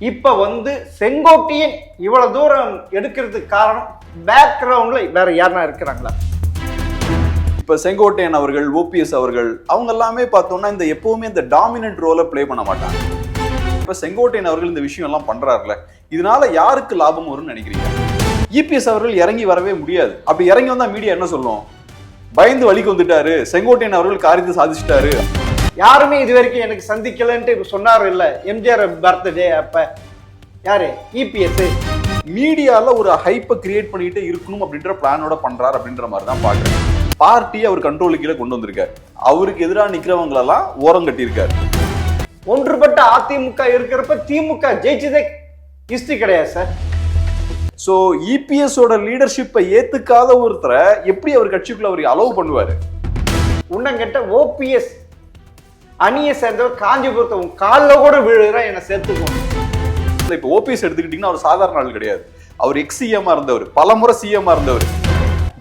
இப்ப செங்கோட்டையன் இவ்வளவு தூரம் எடுக்கிறதுக்கு காரணம் பேக்ரவுண்ட்ல வேற யாருன்னா இருக்கிறாங்களா? இப்ப செங்கோட்டையன் அவர்கள், ஓபிஎஸ் அவர்கள் அவங்க எல்லாமே பார்த்தோம்னா இந்த எப்பவுமே இந்த டாமினன்ட் ரோலை பிளே பண்ண மாட்டாங்க. இப்ப செங்கோட்டையன் அவர்கள் இந்த விஷயம் எல்லாம் பண்றாருல, இதனால யாருக்கு லாபம் வரும்னு நினைக்கிறீங்க? இபிஎஸ் அவர்கள் இறங்கி வரவே முடியாது. அப்படி இறங்கி வந்தா மீடியா என்ன சொல்லும்? பயந்து வழிக்கு வந்துட்டாரு, செங்கோட்டையன் அவர்கள் காரியத்தை சாதிச்சிட்டாரு. யாருமே இது வரைக்கும் எனக்கு சந்திக்கலன்ட்டு சொன்னாரு இல்ல எம்ஜிஆர் பர்த்டே அப்ப யாரு? இபிஎஸ். மீடியால ஒரு ஹைப்பை கிரியேட் பண்ணிட்டு இருக்கணும் அப்படின்ற பிளானோட பண்றாரு அப்படின்ற மாதிரி தான் பாக்குறேன். பார்ட்டியை அவர் கண்ட்ரோலுக்கு கீழே கொண்டு வந்திருக்காரு. அவருக்கு எதிராக நிக்கிறவங்களெல்லாம் ஓரம் கட்டியிருக்காரு. ஒன்றுபட்ட அதிமுக இருக்கிறப்ப திமுக ஜெயிச்சதே ஹிஸ்டரி கிடையாது சார். சோ இபிஎஸோட லீடர்ஷிப்பை ஏத்துக்காத ஒருத்தரை எப்படி அவர் கட்சிக்குள்ள அவர் அலோவ் பண்ணுவாரு? உன்னங்கிட்ட ஓபிஎஸ் அணியை சேர்ந்தவர் காஞ்சிபுரத்தை காலில் கூட விழுகிற என்னை சேர்த்துக்கணும். இப்ப ஓபிஎஸ் எடுத்துக்கிட்டீங்கன்னா அவர் சாதாரண ஆள் கிடையாது. அவர் எக்ஸ் சிஎம்மா இருந்தவர், பலமுறை சிஎம்மா இருந்தவர்.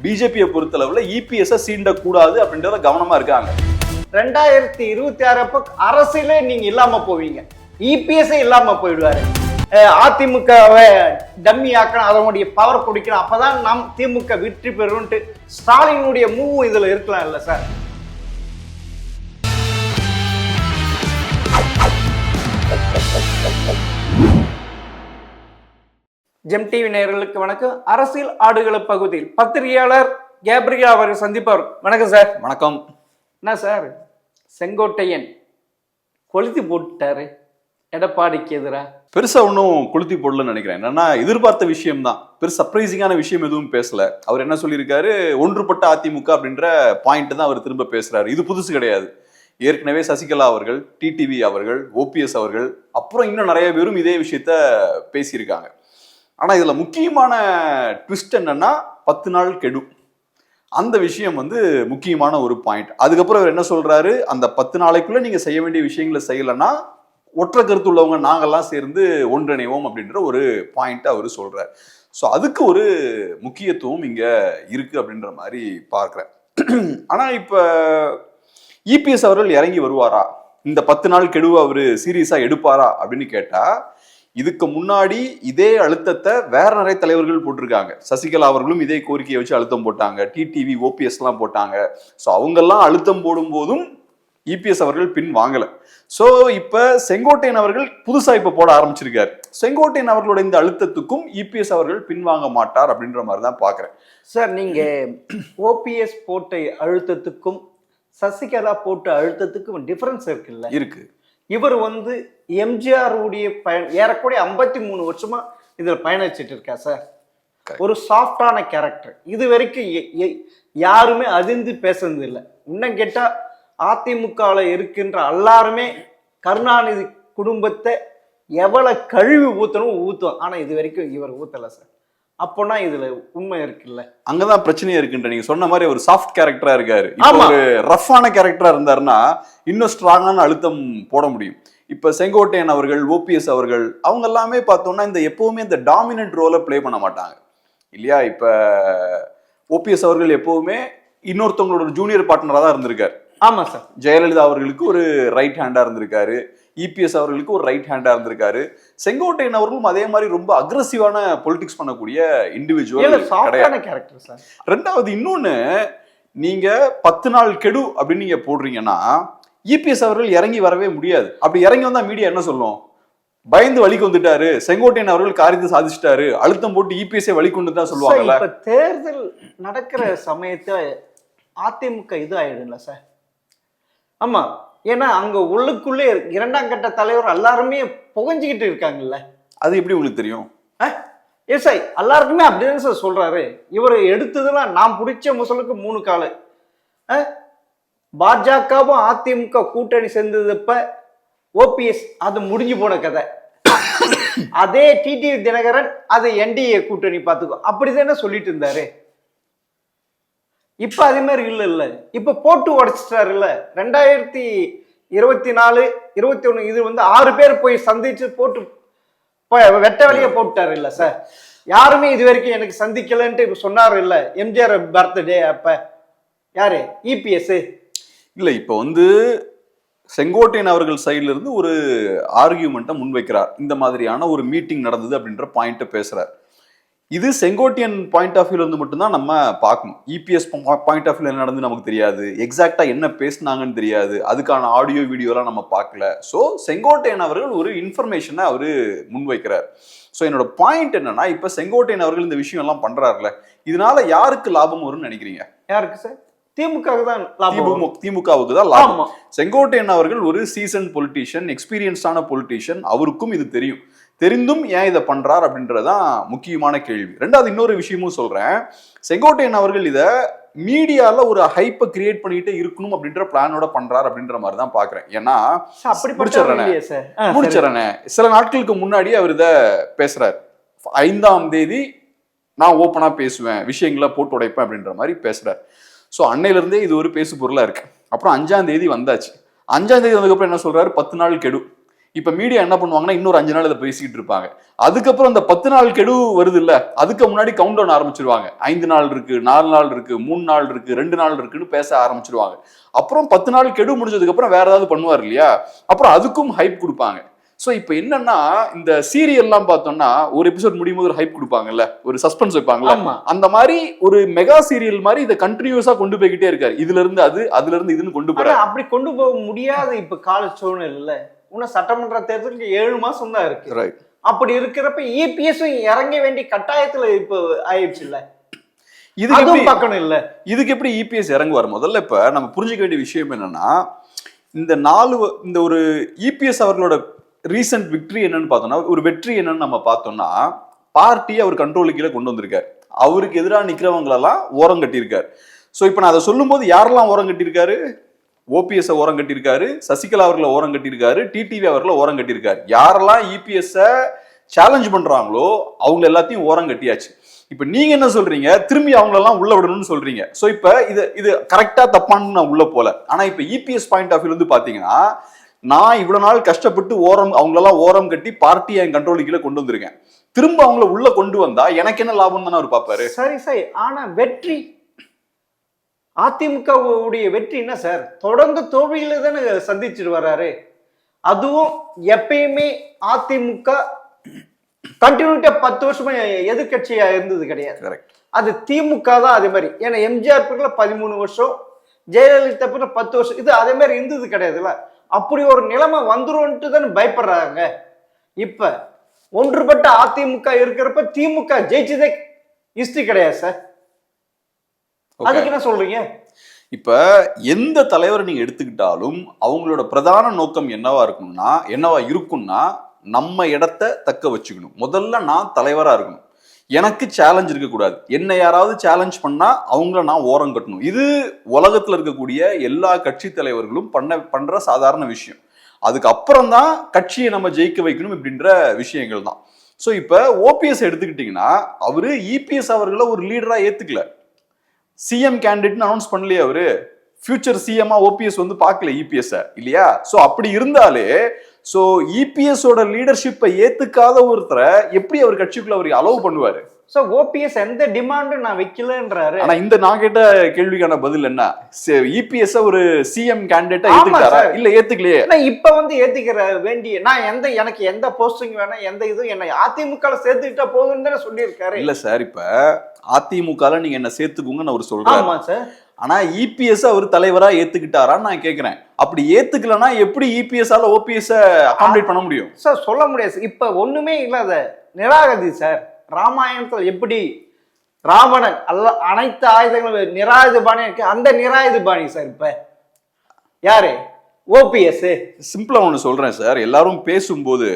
பிஜேபியை பொறுத்தளவுல இபிஎஸ் சீண்ட கூடாது அப்படின்றத கவனமா இருக்காங்க. 2026 அப்ப அரசியலே நீங்க இல்லாம போவீங்க, இபிஎஸ் இல்லாம போயிடுவாரு. அதிமுகவை டம்மி ஆக்கணும், அதனுடைய பவர் குடிக்கணும், அப்பதான் நம் திமுக வெற்றி பெறும்ட்டு ஸ்டாலினுடைய மூவ் இதுல இருக்கலாம் இல்ல சார்? ஜெம் டிவி நேயர்களுக்கு வணக்கம். அரசியல் ஆடுகள பகுதியில் பத்திரிகையாளர் கேப்ரியல் அவரை சந்திப்பார். வணக்கம் சார். வணக்கம். என்ன சார், செங்கோட்டையன் கொளுத்தி போட்டுட்டாரு எடப்பாடிக்கு எதிராக? பெருசா ஒன்றும் கொளுத்தி போடலன்னு நினைக்கிறேன். என்னன்னா எதிர்பார்த்த விஷயம் தான், பெருசு சர்ப்ரைசிங்கான விஷயம் எதுவும் பேசல. அவர் என்ன சொல்லியிருக்காரு, ஒன்றுபட்ட அதிமுக அப்படின்ற பாயிண்ட் தான் அவர் திரும்ப பேசுறாரு. இது புதுசு கிடையாது. ஏற்கனவே சசிகலா அவர்கள், டிடிவி அவர்கள், ஓபிஎஸ் அவர்கள், அப்புறம் இன்னும் நிறைய பேரும் இதே விஷயத்த பேசியிருக்காங்க. ஆனா இதுல முக்கியமான ட்விஸ்ட் என்னன்னா 10 நாள் கெடு. அந்த விஷயம் முக்கியமான ஒரு பாயிண்ட். அதுக்கப்புறம் அவர் என்ன சொல்றாரு, அந்த 10 நாளைக்குள்ள நீங்க செய்ய வேண்டிய விஷயங்களை செய்யலைன்னா ஒற்றை கருத்து உள்ளவங்க நாங்கெல்லாம் சேர்ந்து ஒன்றிணைவோம் அப்படின்ற ஒரு பாயிண்ட் அவர் சொல்றாரு. ஸோ அதுக்கு ஒரு முக்கியத்துவம் இங்க இருக்கு அப்படின்ற மாதிரி பார்க்கிறேன். ஆனா இப்ப இபிஎஸ் அவர்கள் இறங்கி வருவாரா, இந்த 10 நாள் கெடுவை அவரு சீரியஸா எடுப்பாரா அப்படின்னு கேட்டா, இதுக்கு முன்னாடி இதே அழுத்தத்தை வேற நிறைய தலைவர்கள் போட்டிருக்காங்க. சசிகலா அவர்களும் இதே கோரிக்கையை வச்சு அழுத்தம் போட்டாங்க, டிடிவி ஓபிஎஸ் எல்லாம் போட்டாங்க. ஸோ அவங்கெல்லாம் அழுத்தம் போடும் போதும் இபிஎஸ் அவர்கள் பின் வாங்கல. ஸோ இப்ப செங்கோட்டையன் அவர்கள் புதுசா இப்ப போட ஆரம்பிச்சிருக்காரு. செங்கோட்டையன் அவர்களோட இந்த அழுத்தத்துக்கும் இபிஎஸ் அவர்கள் பின் வாங்க மாட்டார் அப்படின்ற மாதிரி தான் பாக்குறேன். சார், நீங்க ஓபிஎஸ் போட்ட அழுத்தத்துக்கும் சசிகலா போட்ட அழுத்தத்துக்கும் டிஃபரன்ஸ் இருக்குல்ல? இருக்கு. இவர் எம்ஜிஆர் உடைய ஏறக்கூடிய 53 வருஷமா இதுல பயணிச்சுட்டு இருக்கா சார். ஒரு சாஃப்டான கேரக்டர். இது வரைக்கும் யாருமே அதிர்ந்து பேசுறது இல்லை. இன்னும் கேட்டா அதிமுகவில் இருக்கின்ற எல்லாருமே கருணாநிதி குடும்பத்தை எவ்வளவு கழுவி ஊத்தும். ஆனா இது வரைக்கும் இவர் ஊத்தல சார். அப்போனா இதுல உண்மை இருக்குல்ல? அங்கதான் பிரச்சனையா இருக்குன்ற. நீங்க சொன்ன மாதிரி ஒரு சாஃப்ட் கேரக்டரா இருக்காரு. ஒரு ரஃப்பான கேரக்டரா இருந்தாருன்னா இன்னும் ஸ்ட்ராங்கான அழுத்தம் போட முடியும். இப்ப செங்கோட்டையன் அவர்கள், ஓபிஎஸ் அவர்கள் அவங்க எல்லாமே பார்த்தோம்னா இந்த எப்பவுமே இந்த டாமினன்ட் ரோலை பிளே பண்ண மாட்டாங்க இல்லையா? இப்ப ஓபிஎஸ் அவர்கள் எப்பவுமே இன்னொருத்தவங்களோட ஒரு ஜூனியர் பார்ட்னரா தான் இருந்திருக்காரு. ஆமா சார். ஜெயலலிதா அவர்களுக்கு ஒரு ரைட் ஹேண்டா இருந்திருக்காரு, இபிஎஸ் அவர்களுக்கு ஒரு ரைட் ஹேண்டா இருந்திருக்காரு. செங்கோட்டையன் அவர்களும் அதே மாதிரி ரொம்ப அக்ரெசிவான பொலிட்டிக்ஸ் பண்ணக்கூடிய இண்டிவிஜுவல் கிடையாது. ரெண்டாவது இன்னொன்னு, நீங்க 10 நாள் கெடு அப்படின்னு நீங்க போடுறீங்கன்னா இபிஎஸ் அவர்கள் இறங்கி வரவே முடியாது. அப்படி இறங்கி வந்தா மீடியா என்ன சொல்லும்? பயந்து வழிக்கு வந்துட்டாரு, செங்கோட்டையன் அவர்கள் காரியத்தை சாதிச்சிட்டாரு, அழுத்தம் போட்டு இபிஎஸ் வழி கொண்டு தான் சொல்லுவாங்க. இப்ப தேர்தல் நடக்கிற சமயத்துல அதிமுக இது ஆயிடும்ல சார்? ஆமா, ஏன்னா அங்க உள்ளுக்குள்ளே 2ஆம் கட்ட தலைவர் எல்லாருமே புகஞ்சுக்கிட்டு இருக்காங்கல்ல. அது எப்படி உங்களுக்கு தெரியும்? சார் எல்லாருக்குமே அப்படின்னு சார் சொல்றாரு. இவர் எடுத்ததுலாம் நான் பிடிச்ச முசலுக்கு 3 காலு. பாஜகவும் அதிமுக கூட்டணி சேர்ந்ததுப்ப ஓபிஎஸ் அது முடிஞ்சு போன கதை. அதே டிடிவி தினகரன் அது என்டிஏ கூட்டணி பார்த்துக்கோ அப்படிதானே சொல்லிட்டு இருந்தாரு. இப்ப அதே மாதிரி இல்ல இப்ப போட்டு உடைச்சிட்டாரு இல்ல. 2024, 21 இது 6 பேர் போய் சந்திச்சு போட்டு வெட்ட வழிய போட்டுட்டாரு இல்ல சார்? யாருமே இது வரைக்கும் எனக்கு சந்திக்கலன்ட்டு சொன்னாரு இல்ல எம்ஜிஆர் பர்த்டே அப்ப யாரு? இபிஎஸ். இல்ல இப்ப செங்கோட்டையன் அவர்கள் சைட்ல இருந்து ஒரு ஆர்கியூமெண்ட்டை முன்வைக்கிறார். இந்த மாதிரியான ஒரு மீட்டிங் நடந்தது அப்படின்ற பாயிண்ட்டை பேசுறார். இது செங்கோட்டையன் பாயிண்ட் ஆஃப் வியூல இருந்து மட்டும்தான் நம்ம பார்க்கணும். இபிஎஸ் பாயிண்ட் ஆஃப் வியூல என்ன நடந்து நமக்கு தெரியாது, எக்ஸாக்டா என்ன பேசினாங்கன்னு தெரியாது, அதுக்கான ஆடியோ வீடியோலாம் நம்ம பார்க்கல. ஸோ செங்கோட்டையன் அவர்கள் ஒரு இன்ஃபர்மேஷனை அவரு முன்வைக்கிறார். ஸோ என்னோட பாயிண்ட் என்னன்னா, இப்ப செங்கோட்டையன் அவர்கள் இந்த விஷயம் எல்லாம் பண்றாருல, இதனால யாருக்கு லாபம் வரும்னு நினைக்கிறீங்க? யாருக்கு சார்? திமுகவுக்கு தான் லாபம். திமுகவுக்கு தான் லாபம். செங்கோட்டையன் அவர்கள் ஒரு சீசன் பொலிட்டீஷியன், எக்ஸ்பீரியன்ஸ்டான பொலிட்டீஷியன், அவருக்கும் இது தெரியும். தெரிந்தும் ஏன் இதை பண்றார் அப்படின்றதான் முக்கியமான கேள்வி. ரெண்டாவது இன்னொரு விஷயமும் சொல்றேன். செங்கோட்டையன் அவர்கள் இதை மீடியால ஒரு ஹைப்பை கிரியேட் பண்ணிட்டு இருக்கணும் அப்படின்ற பிளானோட பண்றாரு அப்படின்ற மாதிரி தான் பாக்குறேன். ஏன்னா முடிச்சிடறேன். சில நாட்களுக்கு முன்னாடி அவர் இதை பேசுறாரு. 5ஆம் தேதி நான் ஓப்பனா பேசுவேன், விஷயங்களை போட்டு உடைப்பேன் அப்படின்ற மாதிரி பேசுறாரு. ஸோ அன்னையில இருந்தே இது ஒரு பேசு பொருளா இருக்கு. அப்புறம் 5ஆம் தேதி வந்தாச்சு. 5ஆம் தேதி வந்ததுக்கப்புறம் என்ன சொல்றாரு? 10 நாள் கெடு. இப்ப மீடியா என்ன பண்ணுவாங்கன்னா, இன்னொரு 5 நாள் இதை பேசிக்கிட்டு இருப்பாங்க. அதுக்கப்புறம் அந்த 10 நாள் கெடு வருது இல்ல, அதுக்கு முன்னாடி கவுண்ட் டவுன் ஆரம்பிச்சிருவாங்க. 5 நாள் இருக்கு, 4 நாள் இருக்கு, 3 நாள் இருக்கு, 2 நாள் இருக்குன்னு பேச ஆரம்பிச்சிருவாங்க. அப்புறம் 10 நாள் கெடு முடிஞ்சதுக்கு அப்புறம் வேற ஏதாவது பண்ணுவார் இல்லையா, அப்புறம் அதுக்கும் ஹைப் கொடுப்பாங்க. ஸோ இப்போ என்னன்னா, இந்த சீரியல்லாம் பார்த்தோம்னா ஒரு எபிசோட் முடியும் போது ஒரு ஹைப் கொடுப்பாங்கல்ல, ஒரு சஸ்பென்ஸ் வைப்பாங்கல்ல, அந்த மாதிரி ஒரு மெகா சீரியல் மாதிரி இதை கண்டினியூஸா கொண்டு போய்கிட்டே இருக்காரு. இதுல இருந்து அது, அதுல இருந்து இதுன்னு கொண்டு போறாரு. அப்படி கொண்டு போக முடியாது இப்ப கால சூழ்நிலை. இன்னும் சட்டமன்ற தேர்தலுக்கு 7 மாசம் தான் இருக்கு. ரைட். அப்படி இருக்கிறப்ப இபிஎஸும் இறங்க வேண்டிய கட்டாயத்துல இப்ப ஆயிடுச்சு இல்ல, இதுக்கு எப்படி இபிஎஸ் இறங்குவார்? முதல்ல இப்ப நம்ம புரிஞ்சுக்க வேண்டிய விஷயம் என்னன்னா, இந்த ஒரு இபிஎஸ் அவர்களோட ரீசன்ட் விக்டரி என்னன்னு பார்த்தோம்னா, ஒரு வெற்றி என்னன்னு நம்ம பார்த்தோம்னா, பார்ட்டியை அவர் கண்ட்ரோலுக்கு கீழே கொண்டு வந்திருக்காரு. அவருக்கு எதிராக நிக்கிறவங்களெல்லாம் ஓரம் கட்டியிருக்காரு. ஸோ இப்போ நான் அதை சொல்லும் போது யாரெல்லாம் ஓரம் கட்டியிருக்காரு? ஓபிஎஸ் ஓரம் கட்டியிருக்காரு, சசிகலா அவர்களை ஓரம் கட்டியிருக்காரு, டிடிவி அவர்களை ஓரம் கட்டியிருக்காரு. யாரெல்லாம் இபிஎஸ் சேலஞ்ச் பண்றாங்களோ அவங்க எல்லாத்தையும் ஓரம் கட்டியாச்சு. இப்ப நீங்க என்ன சொல்றீங்க? திரும்பி அவங்களெல்லாம் உள்ள விடணும்னு சொல்றீங்க. சோ இப்ப இது கரெக்டா தப்பான்னு நான் உள்ள போல. ஆனா இப்ப இபிஎஸ் பாயிண்ட் ஆஃப் வியூல இருந்து பாத்தீங்கன்னா, நான் இவ்வளவு நாள் கஷ்டப்பட்டு அவங்களெல்லாம் ஓரம் கட்டி பார்ட்டியை என் கண்ட்ரோல் கீழே கொண்டு வந்திருக்கேன். திரும்ப அவங்கள உள்ள கொண்டு வந்தா எனக்கு என்ன லாபம் தானே அவர் பாப்பாரு. சரி சரி. ஆனா வெற்றி, அதிமுகவுடைய வெற்றி என்ன சார்? தொடர்ந்து தோல்வியில தானே சந்திச்சுட்டு வர்றாரு. அதுவும் எப்பயுமே அதிமுக கண்டினியூட்டா 10 வருஷமா எதிர்கட்சியா இருந்தது கிடையாது. அது திமுக தான் அதே மாதிரி. ஏன்னா எம்ஜிஆர் பிறகு 13 வருஷம், ஜெயலலிதா பிறகு 10 வருஷம், இது அதே மாதிரி இருந்தது கிடையாதுல்ல. அப்படி ஒரு நிலைமை வந்துரும்ட்டு தானே பயப்படுறாங்க. இப்ப ஒன்றுபட்ட அதிமுக இருக்கிறப்ப திமுக ஜெயிச்சதே ஹிஸ்டரி கிடையாது சார். அதுக்கு என்ன சொல்றீங்க? இப்ப எந்த தலைவரை நீங்க எடுத்துக்கிட்டாலும் அவங்களோட பிரதான நோக்கம் என்னவா இருக்கும்னா, நம்ம இடத்தை தக்க வச்சுக்கணும். முதல்ல நான் தலைவரா இருக்கணும், எனக்கு சேலஞ்ச் இருக்கக்கூடாது. என்ன யாராவது சேலஞ்ச் பண்ணா அவங்கள நான் ஓரம் கட்டணும். இது உலகத்துல இருக்கக்கூடிய எல்லா கட்சி தலைவர்களும் பண்ற சாதாரண விஷயம். அதுக்கப்புறம் தான் கட்சியை நம்ம ஜெயிக்க வைக்கணும் அப்படின்ற விஷயங்கள் தான். ஸோ இப்ப ஓபிஎஸ் எடுத்துக்கிட்டீங்கன்னா, அவரு இபிஎஸ் அவர்களை ஒரு லீடரா ஏத்துக்கல, சிஎம் கேண்டிடேட்னு அனௌன்ஸ் பண்ணலையே. அவரு ஃபியூச்சர் சிஎம்மா ஓபிஎஸ் வந்து பார்க்கல இபிஎஸ் இல்லையா? சோ அப்படி இருந்தாலே, சோ இபிஎஸ் ஓட லீடர்ஷிப்பை ஏத்துக்காத ஒருத்தரை எப்படி அவர் கட்சிக்குள்ள அவர் அலோவ் பண்ணுவாரு? சோ ஓபிஎஸ் எந்த டிமாண்டும் நான் வைக்கலன்றாரு. ஆனா இந்த நான் கேட்ட கேள்விக்கான பதில் என்ன? இபிஎஸ் ஒரு சிஎம் கேண்டிடேட்டா ஏத்துக்கிட்டாரா? இல்ல ஏத்துக்கலையே. இப்ப வந்து ஏத்துக்கிற வேண்டிய நான் எனக்கு எந்த போஸ்டிங் வேணும், எந்த இதுவும் என்ன அதிமுக சேர்த்துக்கிட்டா போதுன்னு தானே சொல்லியிருக்காரு. இல்ல சார், இப்ப அதிமுக நீங்க என்ன சேர்த்துக்குங்கன்னு அவர் சொல்றாரு. ஆமா சார். ஆனா இபிஎஸ் அவர் தலைவரா ஏத்துக்கிட்டாரான்னு நான் கேக்குறேன். அப்படி ஏத்துக்கலன்னா எப்படி இபிஎஸ் ஆல ஓபிஎஸ் அகாமடேட் பண்ண முடியும் சார்? சொல்ல முடியாது. இப்ப ஒண்ணுமே இல்லாத நிராகதி சார். ராமாயணத்தில் எப்படி ராவணன் அனைத்து ஆயுதங்களும் நிராயுத பாணி இருக்கு, அந்த நிராயுத பாணி சார் இப்ப யாரு? ஓபிஎஸ். சிம்பிளா ஒண்ணு சொல்றேன் சார், எல்லாரும் பேசும்போது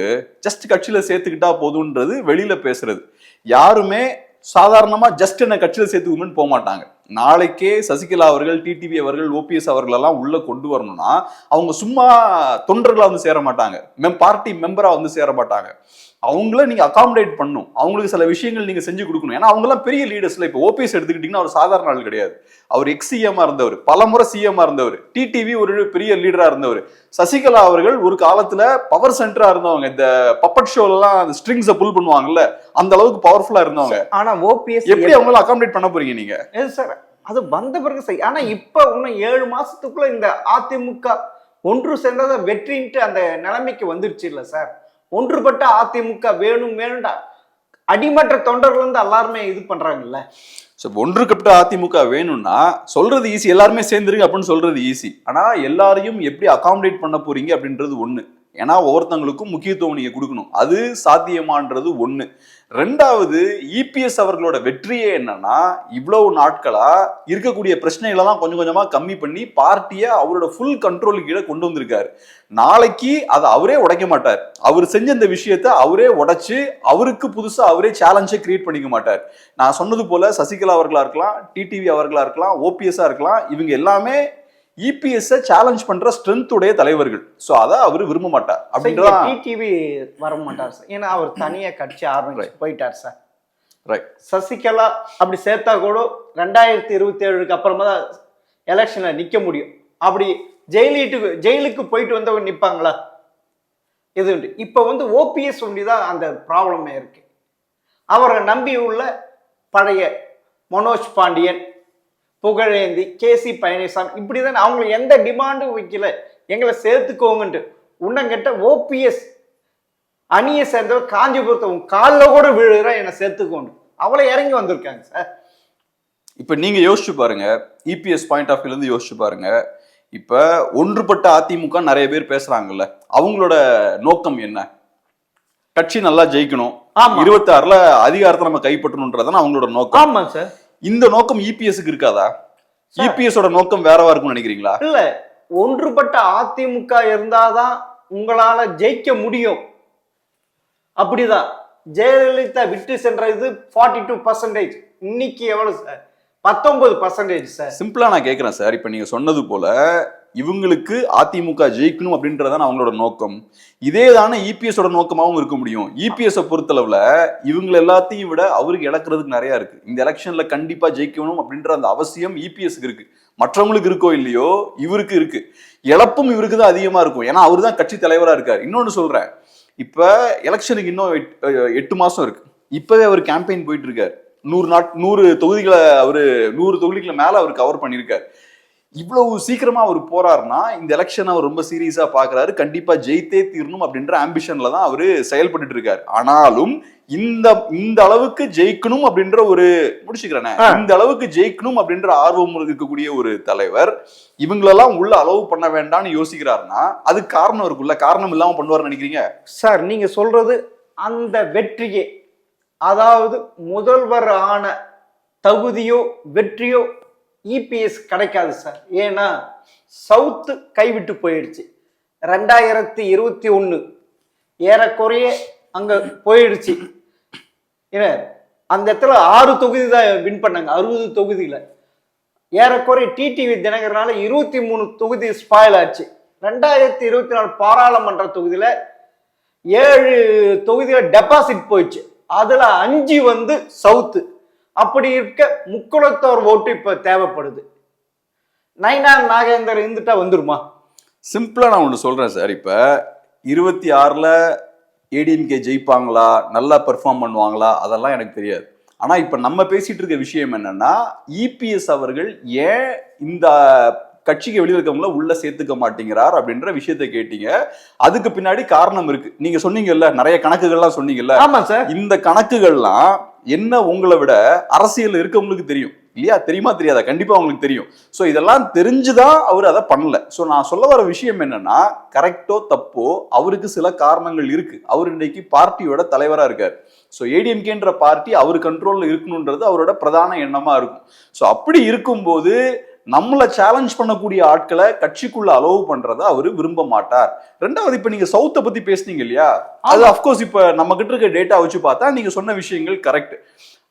ஜஸ்ட் கட்சியில சேர்த்துக்கிட்டா போதுன்றது வெளியில பேசுறது. யாருமே சாதாரணமா ஜஸ்ட் என்ன கட்சியில சேர்த்துக்குன்னு போக மாட்டாங்க. நாளைக்கே சசிகலா அவர்கள், டிடிவி அவர்கள், ஓபிஎஸ் அவர்கள் எல்லாம் உள்ள கொண்டு வரணும்னா அவங்க சும்மா தொண்டர்களா வந்து சேர மாட்டாங்க, பார்ட்டி மெம்பரா வந்து சேர மாட்டாங்க. அவங்கள நீங்க அகாமடேட் பண்ணணும், அவங்களுக்கு சில விஷயங்கள் நீங்க செஞ்சு கொடுக்கணும். ஏன்னா அவங்க எல்லாம் பெரிய லீடர்ஸ்ல. இப்போ ஓபிஎஸ் எடுத்துக்கிட்டீங்கன்னா அவர் சாதாரண ஆள் கிடையாது. அவர் எக்ஸ் சிஎம்மா இருந்தவர், பலமுறை சிஎம்மா இருந்தவர். டிடிவி ஒரு பெரிய லீடரா இருந்தவர். சசிகலா அவர்கள் ஒரு காலத்துல பவர் சென்டரா இருந்தவங்க. இந்த பப்பட் ஷோல எல்லாம் அந்த ஸ்ட்ரிங்ஸை புல் பண்ணுவாங்கல்ல, அந்த அளவுக்கு பவர்ஃபுல்லா இருந்தவங்க. ஆனா ஓபிஎஸ் எப்படி அவங்கள அகாமடேட் பண்ண போறீங்க நீங்க? சார் அது வந்த பிறகு சரி. ஆனா இப்ப இன்னும் 7 மாசத்துக்குள்ள இந்த அதிமுக ஒன்று சேர்ந்ததை வெற்றின்ட்டு அந்த நிலைமைக்கு வந்துருச்சு இல்லை சார். ஒன்றுபட்ட அதிமுக வேணும் வேணும்டா அடிமட்ட தொண்டர்கள் வந்து எல்லாருமே இது பண்றாங்கல்ல. ஸோ ஒன்றுபட்ட அதிமுக வேணும்னா சொல்றது ஈஸி, எல்லாருமே சேர்ந்துருங்க அப்படின்னு சொல்றது ஈஸி. ஆனா எல்லாரையும் எப்படி அகாமடேட் பண்ண போறீங்க அப்படின்றது ஒண்ணு. ஏன்னா ஒவ்வொருத்தவங்களுக்கும் முக்கியத்துவம் நீங்க கொடுக்கணும், அது சாத்தியமான்றது ஒண்ணு. ரெண்டாவது, இபிஎஸ் அவர்களோட வெற்றியே என்னன்னா இவ்வளவு நாட்களா இருக்கக்கூடிய பிரச்சனைகளெல்லாம் கொஞ்சம் கொஞ்சமா கம்மி பண்ணி பார்ட்டியை அவரோட ஃபுல் கண்ட்ரோலுக்கு கீழே கொண்டு வந்திருக்காரு. நாளைக்கு அதை அவரே உடைக்க மாட்டார். அவர் செஞ்ச இந்த விஷயத்த அவரே உடைச்சு அவருக்கு புதுசா அவரே சேலஞ்சை கிரியேட் பண்ணிக்க மாட்டார். நான் சொன்னது போல சசிகலா அவர்களா இருக்கலாம், டிடிவி அவர்களா இருக்கலாம், ஓபிஎஸ்ஆ இருக்கலாம், இவங்க எல்லாமே இபிஎஸ் சேலஞ்ச் பண்ற ஸ்ட்ரென்த் உடைய தலைவர்கள். சோ அத அவர் விரும்ப மாட்டார் அப்படின்றத. டிடிவி வர மாட்டார் சார், ஏன்னா அவர் தனியா கட்சி ஆரம்பிச்சு போயிட்டார் சார். ரைட். சசிகலா அப்படி சேர்த்தா கூட 2027 அப்புறமா தான் எலெக்ஷன்ல நிக்க முடியும். அப்படி ஜெயிலுக்கு போயிட்டு வந்தவங்க நிப்பாங்களா? இது உண்டு. இப்ப வந்து ஓபிஎஸ் ஒண்டிதான் அந்த ப்ராப்ளமே இருக்கு. அவரை நம்பி உள்ள பழைய மனோஜ் பாண்டியன், புகழேந்தி, கேசி பழனிசாமி இப்படிதான் அவங்களுக்கு எந்த டிமாண்டும் வைக்கல, எங்களை சேர்த்துக்கோங்கன்ட்டு. உன்னங்கிட்ட ஓபிஎஸ் அணியை சேர்ந்தவர் காஞ்சிபுரத்தை காலில் கூட விழுகிற என்னை சேர்த்துக்கோண்டு அவளை இறங்கி வந்திருக்காங்க சார். இப்ப நீங்க யோசிச்சு பாருங்க, இபிஎஸ் பாயிண்ட் ஆஃப் வியூல இருந்து யோசிச்சு பாருங்க. இப்ப ஒன்றுபட்ட அதிமுக நிறைய பேர் பேசுறாங்கல்ல, அவங்களோட நோக்கம் என்ன? கட்சி நல்லா ஜெயிக்கணும், 26ல அதிகாரத்தை நம்ம கைப்பற்றணும்ன்றதான் அவங்களோட நோக்கம். ஆமா சார். இந்த நோக்கம் இபிஎஸ்க்கு இருக்காதா? இபிஎஸோட நோக்கம் வேறவா இருக்கும்னு நினைக்கிறீங்களா? இல்ல, ஒன்றுபட்ட அதிமுக இருந்தாதான் உங்களால ஜெயிக்க முடியும். அப்படிதான் ஜெயலலிதா விட்டு சென்றது 42%. இன்னைக்கு எவ்வளவு சார்? 19% சார். சிம்பிளா நான் கேட்கிறேன் சார், இப்ப நீங்க சொன்னது போல இவங்களுக்கு அதிமுக ஜெயிக்கணும் அப்படின்றதான் அவங்களோட நோக்கம். இதே தானே இபிஎஸோட நோக்கமாகவும் இருக்க முடியும். இபிஎஸ் பொறுத்தளவுல இவங்க எல்லாத்தையும் விட அவருக்கு இழக்கிறதுக்கு நிறைய இருக்கு. இந்த எலெக்ஷன்ல கண்டிப்பா ஜெயிக்கணும் அப்படின்ற அந்த அவசியம் இபிஎஸ்க்கு இருக்கு. மற்றவங்களுக்கு இருக்கோ இல்லையோ, இவருக்கு இருக்கு. இழப்பும் இவருக்கு தான் அதிகமா இருக்கும், ஏன்னா அவரு தான் கட்சி தலைவரா இருக்காரு. இன்னொன்னு சொல்றேன், இப்ப எலெக்ஷனுக்கு இன்னும் 8 மாசம் இருக்கு. இப்பவே அவர் கேம்பெயின் போயிட்டு இருக்காரு. 100 தொகுதிகளை அவரு 100 தொகுதிகளை மேல அவர் கவர் பண்ணியிருக்காரு. இவ்வளவு சீக்கிரமா அவர் போறாருன்னா இந்த எலெக்ஷன் அவர் ரொம்ப சீரியஸா பாக்குறாரு. கண்டிப்பா ஜெயித்தே தீரணும் அப்படின்ற ஆம்பிஷன்ல தான் அவரு செயல்பட்டு இருக்காரு. ஆனாலும் இந்த அளவுக்கு ஜெயிக்கணும் அப்படின்ற ஒரு முடிச்சுக்கிறேன், இந்த அளவுக்கு ஜெயிக்கணும் அப்படின்ற ஆர்வம் இருக்கக்கூடிய ஒரு தலைவர் இவங்களெல்லாம் உள்ள அலோவ் பண்ண வேண்டாம்னு யோசிக்கிறாருன்னா அது காரணம் இருக்குல்ல. காரணம் இல்லாம பண்ணுவார்னு நினைக்கிறீங்க சார்? நீங்க சொல்றது அந்த வெற்றியே, அதாவது முதல்வர் ஆன தகுதியோ வெற்றியோ இபிஎஸ் கிடைக்காது சார். ஏன்னா சவுத்து கைவிட்டு போயிடுச்சு. 2021 ஏறக்குறைய அங்க போயிடுச்சு. ஏன்னா அந்த இடத்துல 6 தொகுதி தான் வின் பண்ணாங்க, 60 தொகுதியில. ஏறக்குறைய டிடிவி தினகரனால 23 தொகுதி ஸ்பாயில் ஆச்சு. 2024 பாராளுமன்ற தொகுதியில 7 தொகுதியில டெபாசிட் போயிடுச்சு. அதுல 5 வந்து சவுத்து. அப்படி இருக்க முக்குளத்தோர் ஓட்டு இப்ப தேவைப்படுது. நைனா நாகேந்தர் இருந்துட்டா வந்துருமா? சிம்பிளா நான் ஒண்ணு சொல்றேன் சார், இப்ப 26ல ஏடிஎம்கே ஜெயிப்பாங்களா, நல்லா பெர்ஃபார்ம் பண்ணுவாங்களா, அதெல்லாம் எனக்கு தெரியாது. ஆனா இப்ப நம்ம பேசிட்டு இருக்க விஷயம் என்னன்னா, இபிஎஸ் அவர்கள் ஏன் இந்த கட்சிக்கு வெளியே இருக்கவங்கள உள்ள சேர்த்துக்க மாட்டேங்கிறார் அப்படின்ற விஷயத்த கேட்டீங்க. அதுக்கு பின்னாடி காரணம் இருக்கு. நீங்க சொன்னீங்கல்ல, நிறைய கணக்குகள்லாம் சொன்னீங்கல்ல. ஆமா சார். இந்த கணக்குகள்லாம் என்ன உங்களை விட அரசியல் இருக்கவங்களுக்கு தெரியும் இல்லையா? தெரியுமா தெரியாதா? கண்டிப்பா அவங்களுக்கு தெரியும். சோ இதெல்லாம் தெரிஞ்சுதான் அவர் அதை பண்ணல. சோ நான் சொல்ல வர விஷயம் என்னன்னா, கரெக்டோ தப்போ அவருக்கு சில காரணங்கள் இருக்கு. அவர் இன்னைக்கு பார்ட்டியோட தலைவரா இருக்காரு. ஸோ ஏடிஎம்கேன்ற பார்ட்டி அவர் கண்ட்ரோல்ல இருக்கணும்ன்றது அவரோட பிரதான எண்ணமா இருக்கும். ஸோ அப்படி இருக்கும்போது நம்மளை சேலஞ்ச் பண்ணக்கூடிய ஆட்களை கட்சிக்குள்ள அலோவ் பண்றத அவரு விரும்ப மாட்டார். ரெண்டாவது, இப்ப நீங்க சவுத்தை பத்தி பேசுனீங்க இல்லையா, அது அப்கோர்ஸ் இப்ப நம்ம கிட்ட இருக்க டேட்டா வச்சு பார்த்தா நீங்க சொன்ன விஷயங்கள் கரெக்ட்.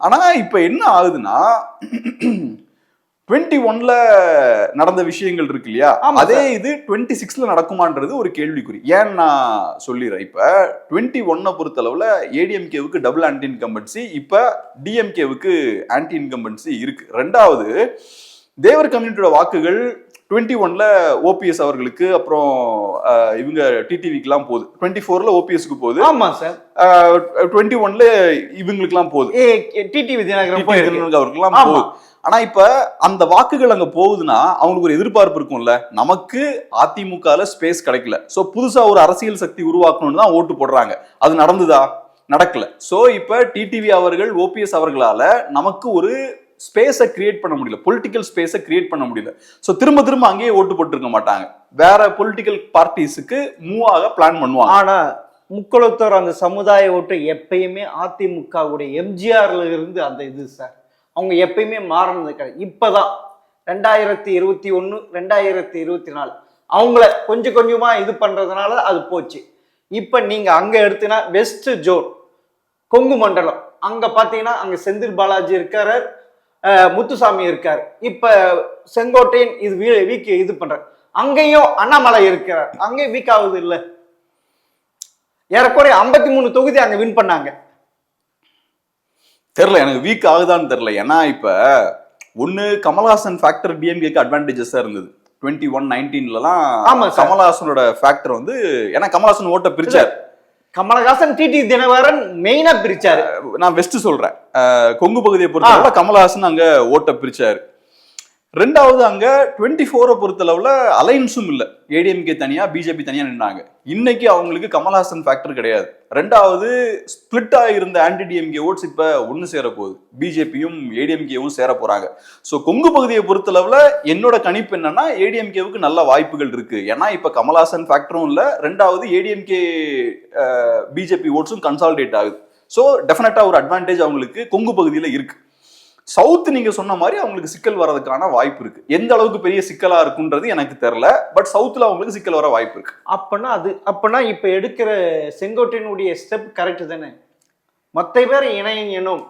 ஆனா இப்ப என்ன ஆகுதுன்னா, 21ல நடந்த விஷயங்கள் இருக்கு இல்லையா, அதே இது 26ல நடக்குமான்றது ஒரு கேள்விக்குறி. ஏன் நான் சொல்லிடுறேன். இப்ப 21 பொறுத்தளவுல ஏடிஎம்கேவுக்கு டபுள் ஆன்டி இன்கம்பன்சி, இப்ப டிஎம்கேவுக்கு ஆன்டி இன்கம்பன்சி இருக்கு. ரெண்டாவது, தேவர் கம்யூனிட்டியோட வாக்குகள் 21ல ஓபிஎஸ் அவர்களுக்கு, அப்புறம் இவங்க டிடிவிக்குலாம் போகுது. 24ல ஓபிஎஸ்க்கு போகுது. ஆமா சார். 21ல இவங்களுக்குலாம் போகுது. டிடிவி தினகரன் அவர்களுக்குலாம் போகுது. ஆனா இப்ப அந்த வாக்குகள் அங்க போகுதுன்னா அவங்களுக்கு ஒரு எதிர்பார்ப்பு இருக்கும்ல, நமக்கு அதிமுகல ஸ்பேஸ் கிடைக்கல, சோ புதுசா ஒரு அரசியல் சக்தி உருவாக்கணும்னு தான் ஓட்டு போடுறாங்க. அது நடந்துதா? நடக்கல. சோ இப்ப டிடிவி அவர்கள், ஓபிஎஸ் அவர்களால நமக்கு ஒரு ஸ்பேஸை கிரியேட் பண்ண முடியல, பொலிட்டிக்கல் ஸ்பேஸை கிரியேட் பண்ண முடியல. சோ திரும்ப திரும்ப அங்கேயே ஓட்டு போட்டுருக்க மாட்டாங்க, வேற பொலிட்டிக்கல் பார்ட்டிஸுக்கு மூவ் ஆக பிளான் பண்ணுவாங்க. ஆனா முக்குளத்தோர் அந்த சமுதாய ஓட்டு எப்பயுமே அதிமுகவுடைய எம்ஜிஆர்ல இருந்து அந்த இது சார், அவங்க எப்பயுமே மாறினது கிடையாது. இப்பதான் 2021 2024 அவங்கள கொஞ்சம் கொஞ்சமா இது பண்றதுனால அது போச்சு. இப்ப நீங்க அங்க எடுத்தீங்கன்னா வெஸ்ட் ஜோன் கொங்கு மண்டலம், அங்க பாத்தீங்கன்னா அங்க செந்தில் பாலாஜி இருக்காரு, முத்துசாமி இருக்காரு, இப்ப செங்கோட்டையன் இது வீக் இது பண்ற, அங்கேயும் அண்ணாமலை இருக்கிறார், அங்கேயும் வீக் ஆகுது இல்ல. ஏறக்குறைய 53 தொகுதி அங்க வின் பண்ணாங்க. தெரியல, எனக்கு வீக் ஆகுதான்னு தெரியல. ஏன்னா இப்ப ஒண்ணு கமல்ஹாசன் ஃபேக்டர் டிஎம்கேக்கு அட்வான்டேஜஸா இருந்தது 21-19லலாம். கமல்ஹாசனோட ஃபேக்டர் வந்து, ஏன்னா கமல்ஹாசன் ஓட்ட பிரிச்சார். கமலஹாசன் டிடி தினகரன் மெயினா பிரிச்சாரு. நான் வெஸ்ட் சொல்றேன், கொங்கு பகுதியை பொறுத்தளவுல கமல்ஹாசன் அங்க ஓட்ட பிரிச்சாரு. ரெண்டாவது அங்க 24 பொறுத்தளவுல அலைன்ஸும் இல்ல, ஏடிஎம்கே தனியா பிஜேபி தனியா நின்னாங்க. இன்னைக்கு அவங்களுக்கு கமல்ஹாசன் ஃபேக்டர் கிடையாது. ரெண்டாவது ஸ்பிளிட் ஆகிருந்த ஆன்டி டிஎம்கே ஓட்ஸ் இப்ப ஒன்னு சேர போகுது, பிஜேபியும் ஏடிஎம்கேவும் சேர போறாங்க. சோ கொங்கு பகுதியை பொறுத்தளவுல என்னோட கணிப்பு என்னன்னா ஏடிஎம்கேவுக்கு நல்ல வாய்ப்புகள் இருக்கு. ஏன்னா இப்ப கமல்ஹாசன் ஃபேக்டரும் இல்ல, ரெண்டாவது ஏடிஎம்கே பிஜேபி ஓட்ஸும் கன்சாலிடேட் ஆகுது. சோ டெஃபினட்டா ஒரு அட்வான்டேஜ் அவங்களுக்கு கொங்கு பகுதியில இருக்கு. சவுத் நீங்க சொன்ன மாதிரி அவங்களுக்கு சிக்கல் வர்றதுக்கான வாய்ப்பு இருக்கு. எந்த அளவுக்கு பெரிய சிக்கலா இருக்குன்றது எனக்கு தெரியல, பட் சவுத்ல அவங்களுக்கு சிக்கல் வர வாய்ப்பு இருக்கு. அப்பனா இப்ப எடுக்கிற செங்கோட்டையனுடைய ஸ்டெப் கரெக்ட் தானே? மொத்த பேர் இணையணும்,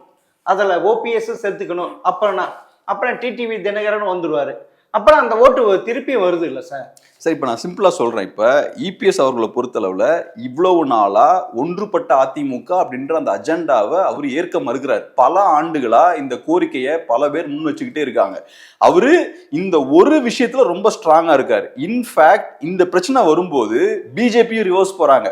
அதுல ஓபிஎஸ் சேர்த்துக்கணும், அப்புறம் டிடிவி தினகரன் வந்துடுவாரு, அப்புறம் அந்த ஓட்டு திருப்பி வருது இல்ல சார்? சரி, இப்ப நான் சிம்பிளா சொல்றேன். இப்ப இபிஎஸ் அவர்களை பொறுத்தளவுல இவ்வளவு நாளா ஒன்றுபட்ட அதிமுக அப்படின்ற அந்த அஜெண்டாவை அவர் ஏற்க மறுக்கிறார். பல ஆண்டுகளா இந்த கோரிக்கையை பல பேர் முன் வச்சுக்கிட்டே இருக்காங்க. அவரு இந்த ஒரு விஷயத்துல ரொம்ப ஸ்ட்ராங்கா இருக்காரு. இன்ஃபேக்ட் இந்த பிரச்சனை வரும்போது பிஜேபியும் ரிவர்ஸ் போறாங்க.